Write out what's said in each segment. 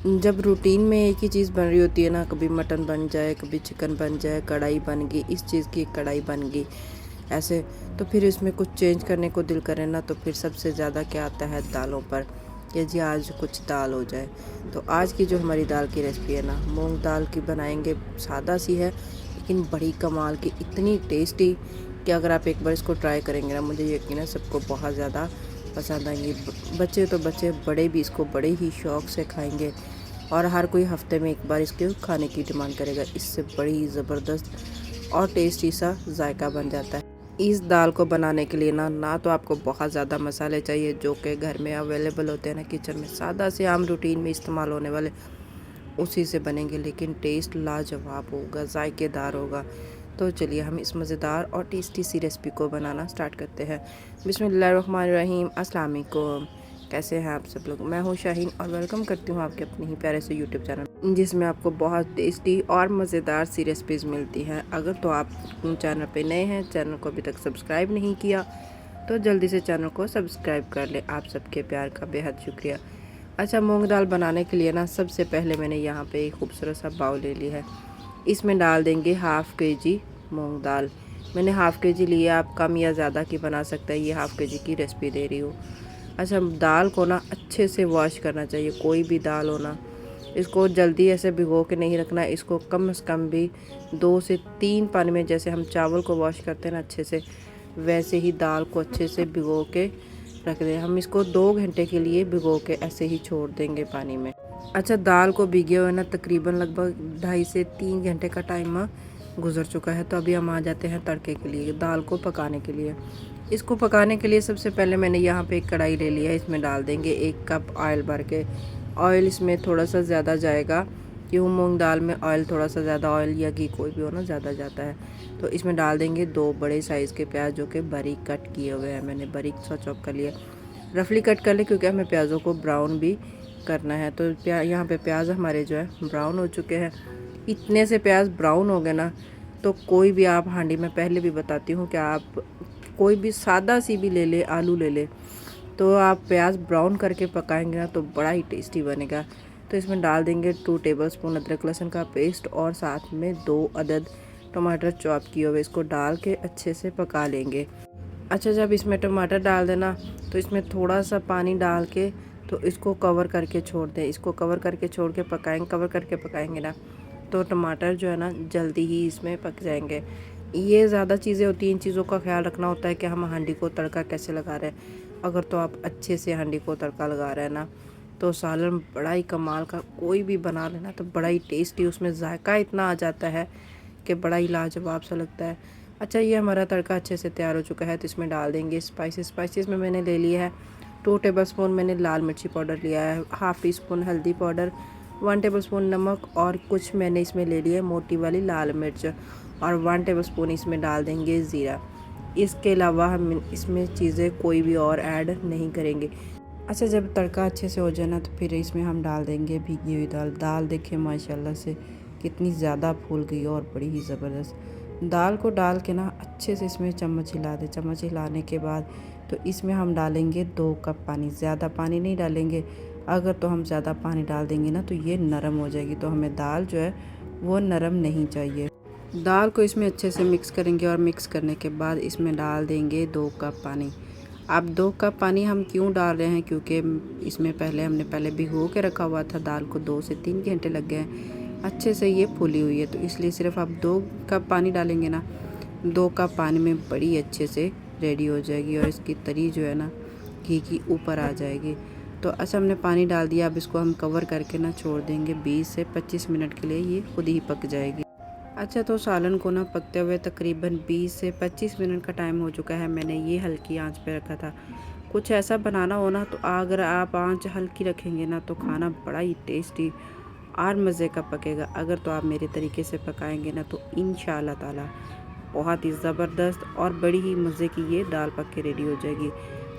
जब रूटीन में एक ही चीज़ बन रही होती है ना, कभी मटन बन जाए, कभी चिकन बन जाए, कढ़ाई बन गई, इस चीज़ की कढ़ाई बन गई, ऐसे, तो फिर इसमें कुछ चेंज करने को दिल करे ना, तो फिर सबसे ज़्यादा क्या आता है दालों पर, कि जी आज कुछ दाल हो जाए। तो आज की जो हमारी दाल की रेसिपी है ना, मूंग दाल की बनाएंगे। सादा सी है लेकिन बड़ी कमाल की, इतनी टेस्टी कि अगर आप एक बार इसको ट्राई करेंगे ना, मुझे यकीन है सबको बहुत ज़्यादा पसंद आएंगी। बच्चे तो बच्चे, बड़े भी इसको बड़े ही शौक़ से खाएंगे और हर कोई हफ्ते में एक बार इसके खाने की डिमांड करेगा। इससे बड़ी ही ज़बरदस्त और टेस्टी सा जायका बन जाता है। इस दाल को बनाने के लिए ना तो आपको बहुत ज़्यादा मसाले चाहिए जो कि घर में अवेलेबल होते हैं ना किचन में, सादा से आम रूटीन में इस्तेमाल होने वाले उसी से बनेंगे, लेकिन टेस्ट लाजवाब होगा, जायकेदार होगा। तो चलिए हम इस मज़ेदार और टेस्टी सी रेसिपी को बनाना स्टार्ट करते हैं। बिस्मिल्लाहिर्रहमानिर्रहीम, अस्सलाम वालेकुम। कैसे हैं आप सब लोग? मैं हूँ शाहीन और वेलकम करती हूँ आपके अपने ही प्यारे से यूट्यूब चैनल, जिसमें आपको बहुत टेस्टी और मज़ेदार सी रेसिपीज़ मिलती हैं। अगर तो आप चैनल पे नए हैं, चैनल को अभी तक सब्सक्राइब नहीं किया, तो जल्दी से चैनल को सब्सक्राइब कर ले। आप सबके प्यार का बेहद शुक्रिया। अच्छा, मूंग दाल बनाने के लिए ना सबसे पहले मैंने यहाँ पे एक खूबसूरत सा बाउल ले लिया है। इसमें डाल देंगे हाफ़ के जी मूंग दाल। मैंने हाफ़ के जी लिया, आप कम या ज़्यादा की बना सकते हैं, ये हाफ़ के जी की रेसिपी दे रही हूँ। अच्छा, दाल को ना अच्छे से वॉश करना चाहिए, कोई भी दाल हो ना। इसको जल्दी ऐसे भिगो के नहीं रखना, इसको कम से कम भी 2 से 3 पानी में, जैसे हम चावल को वॉश करते हैं ना अच्छे से, वैसे ही दाल को अच्छे से भिगो के रख दें। हम इसको 2 घंटे के लिए भिगो के ऐसे ही छोड़ देंगे पानी में। अच्छा, दाल को भिगे हुए ना तकरीबन लगभग 2.5 से 3 घंटे का टाइम गुजर चुका है। तो अभी हम आ जाते हैं तड़के के लिए, दाल को पकाने के लिए। इसको पकाने के लिए सबसे पहले मैंने यहाँ पे एक कढ़ाई ले लिया है। इसमें डाल देंगे 1 कप ऑयल भर के। ऑयल इसमें थोड़ा सा ज़्यादा जाएगा, क्यों, मूंग दाल में ऑयल थोड़ा सा ज़्यादा, ऑयल या घी कोई भी हो ना, ज़्यादा जाता है। तो इसमें डाल देंगे 2 बड़े साइज़ के प्याज जो कि बारीक कट किए हुए हैं। मैंने बारीक सा चॉप कर लिया, रफली कट कर ले, क्योंकि हमें प्याज़ों को ब्राउन भी करना है। तो यहाँ पे प्याज हमारे जो है ब्राउन हो चुके हैं। इतने से प्याज ब्राउन हो गए ना, तो कोई भी आप हांडी में, पहले भी बताती हूँ कि आप कोई भी सादा सी भी ले ले, आलू ले ले, तो आप प्याज ब्राउन करके पकाएंगे ना तो बड़ा ही टेस्टी बनेगा। तो इसमें डाल देंगे 2 टेबलस्पून अदरक लहसुन का पेस्ट और साथ में 2 अदद टमाटर चॉप किए हुए। इसको डाल के अच्छे से पका लेंगे। अच्छा, जब इसमें टमाटर डाल देना तो इसमें थोड़ा सा पानी डाल के तो इसको कवर करके छोड़ दें। इसको कवर करके छोड़ के पकाएंगे, कवर करके पकाएंगे ना तो टमाटर जो है ना जल्दी ही इसमें पक जाएंगे। ये ज़्यादा चीज़ें होती हैं, इन चीज़ों का ख्याल रखना होता है कि हम हांडी को तड़का कैसे लगा रहे हैं। अगर तो आप अच्छे से हांडी को तड़का लगा रहे हैं ना, तो सालन बड़ा ही कमाल का कोई भी बना लेना तो बड़ा ही टेस्टी, उसमें जायका इतना आ जाता है कि बड़ा ही लाजवाब सा लगता है। अच्छा, ये हमारा तड़का अच्छे से तैयार हो चुका है। तो इसमें डाल देंगे स्पाइसेस में मैंने ले लिया है 2 टेबलस्पून मैंने लाल मिर्ची पाउडर लिया है, हाफ़ टी स्पून हल्दी पाउडर, 1 टेबलस्पून नमक, और कुछ मैंने इसमें ले लिया है मोटी वाली लाल मिर्च, और 1 टेबलस्पून इसमें डाल देंगे ज़ीरा। इसके अलावा हम इसमें चीज़ें कोई भी और ऐड नहीं करेंगे। अच्छा, जब तड़का अच्छे से हो जाए ना तो फिर इसमें हम डाल देंगे भीगी हुई दाल। दाल देखिए माशाल्लाह से कितनी ज़्यादा फूल गई और बड़ी ही ज़बरदस्त। दाल को डाल के ना अच्छे से इसमें चम्मच हिला दें। चम्मच हिलाने के बाद तो इसमें हम डालेंगे 2 कप पानी, ज़्यादा पानी नहीं डालेंगे। अगर तो हम ज़्यादा पानी डाल देंगे ना तो ये नरम हो जाएगी, तो हमें दाल जो है वो नरम नहीं चाहिए। दाल को इसमें अच्छे से मिक्स करेंगे और मिक्स करने के बाद इसमें डाल देंगे 2 कप पानी। अब 2 कप पानी हम क्यों डाल रहे हैं, क्योंकि इसमें हमने भिगो के रखा हुआ था दाल को, 2 से 3 घंटे लग गए हैं, अच्छे से ये फूली हुई है। तो इसलिए सिर्फ आप 2 कप पानी डालेंगे ना, 2 कप पानी में बड़ी अच्छे से रेडी हो जाएगी और इसकी तरी जो है ना घी की ऊपर आ जाएगी। तो अच्छा, हमने पानी डाल दिया। अब इसको हम कवर करके ना छोड़ देंगे 20 से 25 मिनट के लिए, ये खुद ही पक जाएगी। अच्छा, तो सालन को ना पकते हुए तकरीबन 20 से 25 मिनट का टाइम हो चुका है। मैंने ये हल्की आंच पे रखा था। कुछ ऐसा बनाना हो ना तो अगर आप आंच हल्की रखेंगे ना तो खाना बड़ा ही टेस्टी और मज़े का पकेगा। अगर तो आप मेरे तरीके से पकाएंगे ना तो इंशाअल्लाह ताला बहुत ही ज़बरदस्त और बड़ी ही मज़े की ये दाल पक के रेडी हो जाएगी।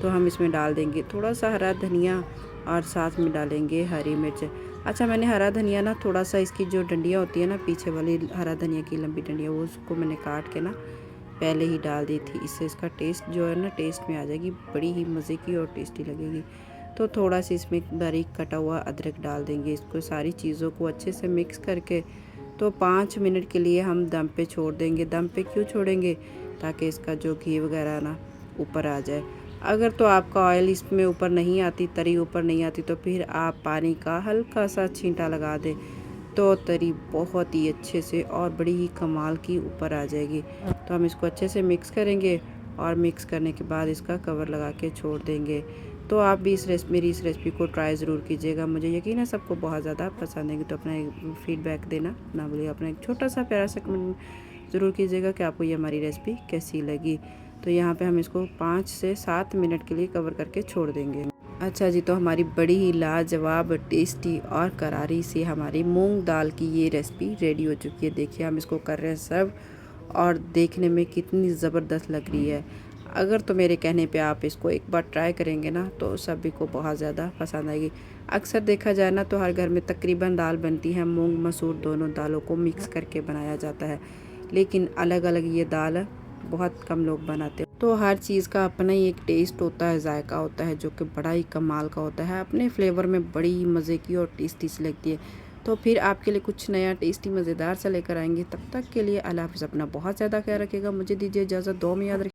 तो हम इसमें डाल देंगे थोड़ा सा हरा धनिया और साथ में डालेंगे हरी मिर्च। अच्छा, मैंने हरा धनिया ना थोड़ा सा, इसकी जो डंडियाँ होती है ना पीछे वाली हरा धनिया की लंबी डंडियाँ, वो उसको मैंने काट के ना पहले ही डाल दी थी। इससे इसका टेस्ट जो है ना टेस्ट में आ जाएगी, बड़ी ही मज़े की और टेस्टी लगेगी। तो थोड़ा सा इसमें बारीक कटा हुआ अदरक डाल देंगे। इसको सारी चीज़ों को अच्छे से मिक्स करके तो 5 मिनट के लिए हम दम पे छोड़ देंगे। दम पे क्यों छोड़ेंगे? ताकि इसका जो घी वगैरह ना ऊपर आ जाए। अगर तो आपका ऑयल इसमें ऊपर नहीं आती, तरी ऊपर नहीं आती, तो फिर आप पानी का हल्का सा छींटा लगा दें तो तरी बहुत ही अच्छे से और बड़ी ही कमाल की ऊपर आ जाएगी। तो हम इसको अच्छे से मिक्स करेंगे और मिक्स करने के बाद इसका कवर लगा के छोड़ देंगे। तो आप भी मेरी इस रेसिपी को ट्राई ज़रूर कीजिएगा। मुझे यकीन है सबको बहुत ज़्यादा पसंद आएगी। तो अपना फीडबैक देना ना भूलिए। अपना एक छोटा सा प्यारा सा कमेंट ज़रूर कीजिएगा कि आपको ये हमारी रेसिपी कैसी लगी। तो यहाँ पे हम इसको 5 से 7 मिनट के लिए कवर करके छोड़ देंगे। अच्छा जी, तो हमारी बड़ी ही लाजवाब, टेस्टी और करारी सी हमारी मूंग दाल की ये रेसिपी रेडी हो चुकी है। देखिए हम इसको कर रहे हैं सर्व और देखने में कितनी ज़बरदस्त लग रही है। अगर तो मेरे कहने पे आप इसको एक बार ट्राई करेंगे ना तो सभी को बहुत ज़्यादा पसंद आएगी। अक्सर देखा जाए ना तो हर घर में तकरीबन दाल बनती है, मूंग मसूर दोनों दालों को मिक्स करके बनाया जाता है, लेकिन अलग अलग ये दाल बहुत कम लोग बनाते हैं। तो हर चीज़ का अपना ही एक टेस्ट होता है, जायका होता है, जो कि बड़ा ही कमाल का होता है। अपने फ्लेवर में बड़ी ही मज़े की और टेस्टी सी लगती है। तो फिर आपके लिए कुछ नया टेस्टी मज़ेदार सा लेकर आएंगे। तब तक के लिए अल्लाह हाफ़िज़। अपना बहुत ज़्यादा ख्याल रखिएगा। मुझे दीजिए इजाज़त। दुआ में याद रखिए।